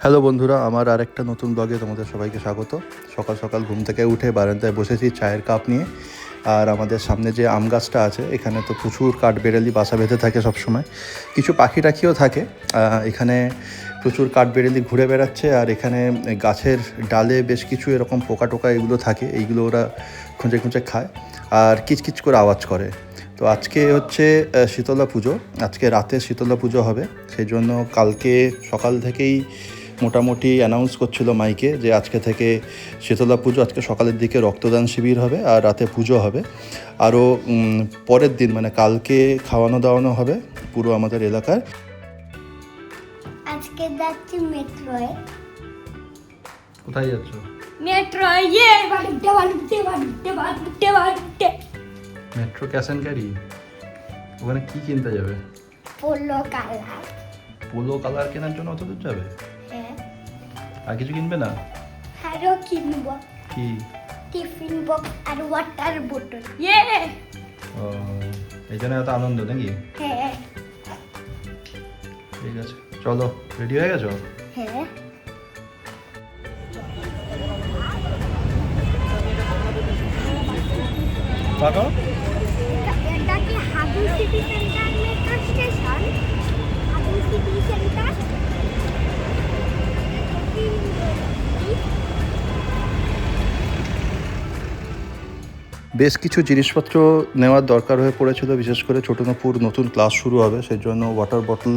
Hello বন্ধুরা, আমার আরেকটা নতুন ব্লগে তোমাদের সবাইকে স্বাগত। সকাল সকাল ঘুম থেকে উঠে বারান্দায় বসেছি চায়ের কাপ নিয়ে। আর আমাদের সামনে যে আম গাছটা আছে, এখানে তো প্রচুর কাঠবেড়ালি বাসা বেঁধে থাকে সবসময়। কিছু পাখি টাখিও থাকে এখানে। প্রচুর কাঠবেড়ালি ঘুরে বেড়াচ্ছে। আর এখানে গাছের ডালে বেশ কিছু এরকম পোকা টোকা এগুলো থাকে, এইগুলো ওরা খুঁজে খুঁজে খায় আর কিচকিচ করে আওয়াজ করে। তো আজকে হচ্ছে শীতলা পুজো, আজকে রাতে শীতলা পুজো হবে। সেই জন্য কালকে সকাল থেকেই মোটামুটি অ্যানাউন্স করছিল মাইকে যে আজকে থেকে শীতলা পুজো, আজকে সকালের দিকে রক্তদান শিবির হবে আর রাতে পুজো হবে। আরও পরের দিন মানে কালকে খাওয়ানো দাওয়ানো হবে পুরো আমাদের এলাকায়। আজকে যাচ্ছি মেট্রোয়। কোথায় যাচ্ছ? মেট্রোয় বাড়িতে। Metro cash and carry. ওখানে কি কিনতে যাবে? Polo colour. পোলো কালার কেনার জন্য অত দূর যাবে? হ্যাঁ। আর কিছু কিনবে না? আরও কিনবো কি? টিফিন বক্স আর ওয়াটার বোতল। ও, এই জন্য এত আনন্দ নাকি? হ্যাঁ ঠিক আছে, চলো। রেডি হয়ে গেছো? হ্যাঁ। দেখো এটা কি Habu city centre metro station? Habu city centre. বেশ কিছু জিনিসপত্র নেওয়ার দরকার হয়ে পড়েছিল, বিশেষ করে ছোটনপুর নতুন ক্লাস শুরু হবে সেই জন্য ওয়াটার বটল,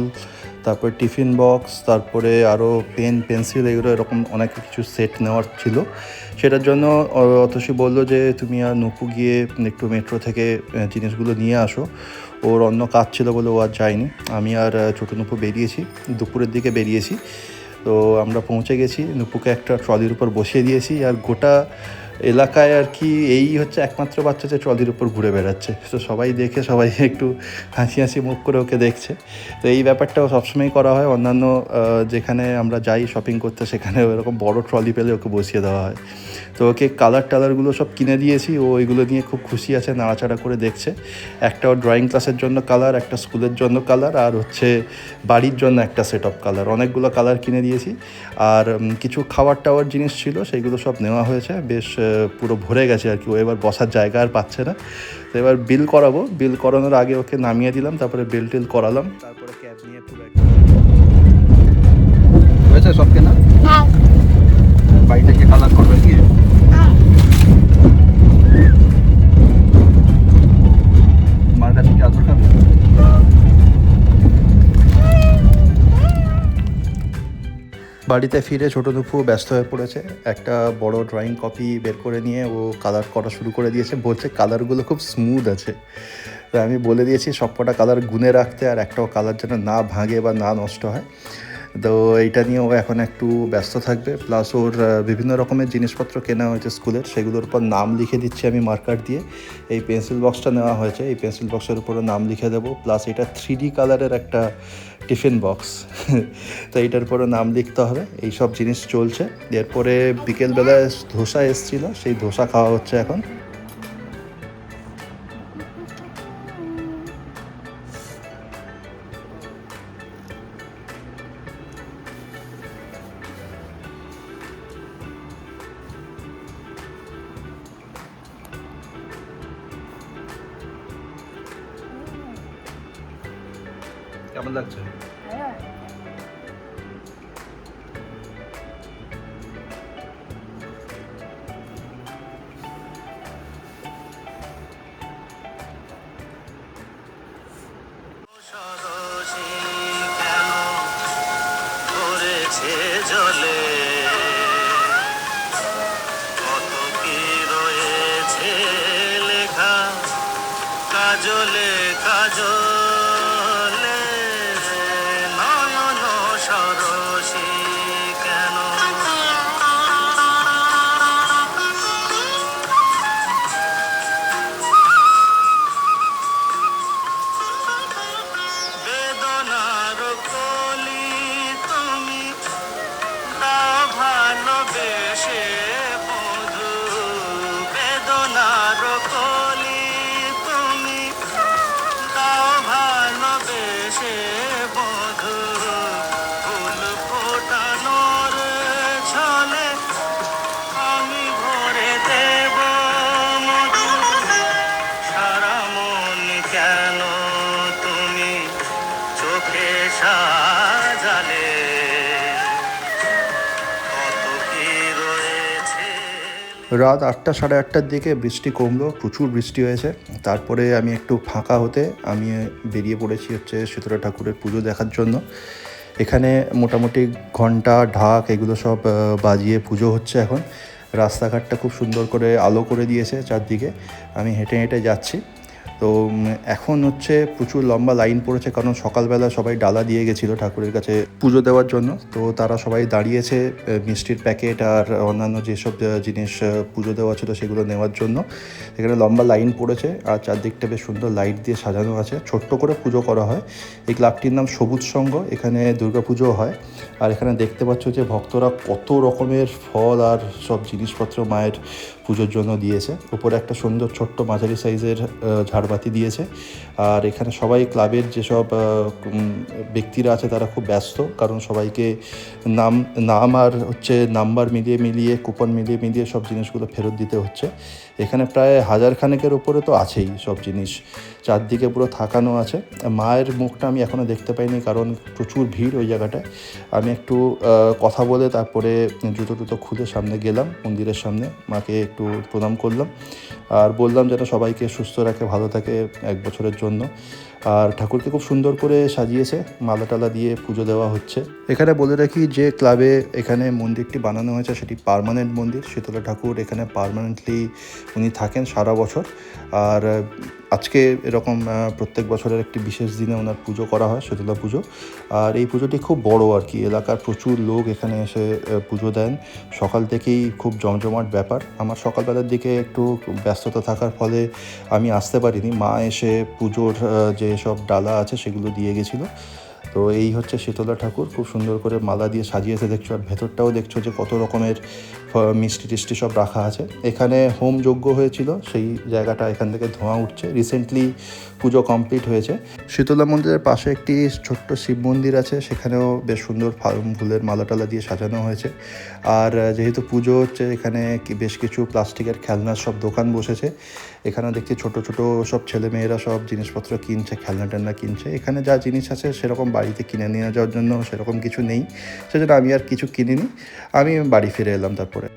তারপরে টিফিন বক্স, তারপরে আরও পেন পেন্সিল, এগুলো এরকম অনেক কিছু সেট নেওয়ার ছিল। সেটার জন্য অতসী বলল যে তুমি আর নুপু গিয়ে একটু মেট্রো থেকে জিনিসগুলো নিয়ে আসো। ওর অন্য কাজ ছিল বলে ও আর যায়নি। আমি আর ছোটো নুপু বেরিয়েছি, দুপুরের দিকে বেরিয়েছি। তো আমরা পৌঁছে গেছি, নুপুকে একটা ট্রলির উপর বসিয়ে দিয়েছি। আর গোটা এলাকায় আর কি এই হচ্ছে একমাত্র বাচ্চা যে ট্রলির উপর ঘুরে বেড়াচ্ছে। তো সবাই দেখে সবাই একটু হাসি হাসি মুখ করে ওকে দেখছে। তো এই ব্যাপারটাও সবসময়ই করা হয়, অন্যান্য যেখানে আমরা যাই শপিং করতে সেখানে এরকম বড় ট্রলি পেলে ওকে বসিয়ে দেওয়া হয়। তো ওকে কালার টালারগুলো সব কিনে দিয়েছি, ও এগুলো নিয়ে খুব খুশি আছে, নাড়াচাড়া করে দেখছে। একটা ওর ড্রয়িং ক্লাসের জন্য কালার, একটা স্কুলের জন্য কালার, আর হচ্ছে বাড়ির জন্য একটা সেট অফ কালার, অনেকগুলো কালার কিনে দিয়েছি। আর কিছু খাবার টাওয়ার জিনিস ছিল সেইগুলো সব নেওয়া হয়েছে, বেশ পুরো ভরে গেছে আর কি। ও এবার বসার জায়গা আর পাচ্ছে না। তো এবার বিল করাবো, বিল করানোর আগে ওকে নামিয়ে দিলাম, তারপরে বিল টিল করালাম, তারপরে ক্যাব নিয়ে পুরো হয়েছে সব কেনা। বাড়িতে গিয়ে কালার করবে কি? মার কাছে কি আদর খাবে? বাড়িতে ফিরে ছোটো দুপু ব্যস্ত হয়ে পড়েছে, একটা বড় ড্রয়িং কপি বের করে নিয়ে ও কালার করা শুরু করে দিয়েছে। বলছে কালারগুলো খুব স্মুথ আছে। তো আমি বলে দিয়েছি সবকটা কালার গুনে রাখতে, আর একটাও কালার যেন না ভাঙে বা না নষ্ট হয়। তো এইটা নিয়ে ও এখন একটু ব্যস্ত থাকবে। প্লাস ওর বিভিন্ন রকমের জিনিসপত্র কেনা হয়েছে স্কুলের, সেগুলোর উপর নাম লিখে দিচ্ছি আমি মার্কার দিয়ে। এই পেন্সিল বক্সটা নেওয়া হয়েছে, এই পেন্সিল বক্সের উপরে নাম লিখে দেবো। প্লাস এটা 3D কালারের একটা টিফিন বক্স, তো এইটার উপরে নাম লিখতে হবে। এই সব জিনিস চলছে। এরপরে বিকেলবেলায় ধোসা এসেছিলো, সেই ধোসা খাওয়া হচ্ছে এখন। কেমন লাগছে? জলে কত কি রয়েছে লেখা, কাজলে কাজলে নয়ন সরসী কেন। বেদনার কলি তুমি দাও রাত 8টা সাড়ে 8টার দিকে বৃষ্টি কমলো, প্রচুর বৃষ্টি হয়েছে। তারপরে আমি একটু ফাঁকা হতে আমি বেরিয়ে পড়েছি হচ্ছে শীতলা ঠাকুরের পুজো দেখার জন্য। এখানে মোটামুটি ঘন্টা ঢাক এগুলো সব বাজিয়ে পুজো হচ্ছে এখন। রাস্তাঘাটটা খুব সুন্দর করে আলো করে দিয়েছে চারদিকে। আমি হেঁটে হেঁটে যাচ্ছি। তো এখন হচ্ছে প্রচুর লম্বা লাইন পড়েছে, কারণ সকালবেলা সবাই ডালা দিয়ে গেছিলো ঠাকুরের কাছে পুজো দেওয়ার জন্য। তো তারা সবাই দাঁড়িয়েছে মিষ্টির প্যাকেট আর অন্যান্য যেসব জিনিস পুজো দেওয়া ছিল সেগুলো নেওয়ার জন্য। এখানে লম্বা লাইন পড়েছে আর চারদিকটা বেশ সুন্দর লাইট দিয়ে সাজানো আছে। ছোট্ট করে পুজো করা হয়। এই ক্লাবটির নাম সবুজ সংঘ। এখানে দুর্গাপুজো হয়। আর এখানে দেখতে পাচ্ছ যে ভক্তরা কত রকমের ফল আর সব জিনিসপত্র মায়ের পুজোর জন্য দিয়েছে। উপরে একটা সুন্দর ছোট্ট মাঝারি সাইজের ঝাড়বাতি দিয়েছে। আর এখানে সবাই ক্লাবের যেসব ব্যক্তিরা আছে তারা খুব ব্যস্ত, কারণ সবাইকে নাম আর হচ্ছে নাম্বার মিলিয়ে কুপন মিলিয়ে সব জিনিসগুলো ফেরত দিতে হচ্ছে। এখানে প্রায় 1000 খানেকের ওপরে তো আছেই সব জিনিস, চারদিকে পুরো থাকানো আছে। মায়ের মুখটা আমি এখনও দেখতে পাইনি, কারণ প্রচুর ভিড় ওই জায়গাটায়। আমি একটু কথা বলে তারপরে জুতো টুতো খুলে সামনে গেলাম মন্দিরের সামনে, মাকে একটু প্রণাম করলাম আর বললাম যেন সবাইকে সুস্থ রাখে, ভালো থাকে 1 বছরের জন্য। আর ঠাকুরকে খুব সুন্দর করে সাজিয়েছে, মালা টালা দিয়ে পুজো দেওয়া হচ্ছে। এখানে বলে রাখি যে ক্লাবে এখানে মন্দিরটি বানানো হয়েছে সেটি পার্মানেন্ট মন্দির। শীতলা ঠাকুর এখানে পার্মানেন্টলি উনি থাকেন সারা বছর। আর আজকে এরকম প্রত্যেক বছরের একটি বিশেষ দিনে ওনার পুজো করা হয়, শীতলা পুজো। আর এই পুজোটি খুব বড় আর কি, এলাকার প্রচুর লোক এখানে এসে পুজো দেন। সকাল থেকেই খুব জমজমাট ব্যাপার। আমার সকালবেলার দিকে একটু ব্যস্ততা থাকার ফলে আমি আসতে পারিনি। মা এসে পুজোর যে সব ডালা আছে সেগুলো দিয়ে গেছিলো। তো এই হচ্ছে শীতলা ঠাকুর, খুব সুন্দর করে মালা দিয়ে সাজিয়েছে দেখছো। আর ভেতরটাও দেখছো যে কত রকমের মিষ্টি টিষ্টি সব রাখা আছে। এখানে হোম যজ্ঞ হয়েছিল, সেই জায়গাটা এখান থেকে ধোঁয়া উঠছে। রিসেন্টলি পুজো কমপ্লিট হয়েছে। শীতলা মন্দিরের পাশে একটি ছোট্ট শিব মন্দির আছে, সেখানেও বেশ সুন্দর ফুলের মালা টালা দিয়ে সাজানো হয়েছে। আর যেহেতু পুজো হচ্ছে এখানে বেশ কিছু প্লাস্টিকের খেলনার সব দোকান বসেছে। এখানে দেখছি ছোট ছোট সব ছেলেমেয়েরা সব জিনিসপত্র কিনছে, খেলনা টেলনা কিনছে। এখানে যা জিনিস আছে সেরকম বাড়িতে কিনে নিয়ে যাওয়ার জন্য সেরকম কিছু নেই, সেজন্য আমি আর কিছু কিনিনি। আমি বাড়ি ফিরে এলাম তারপরে।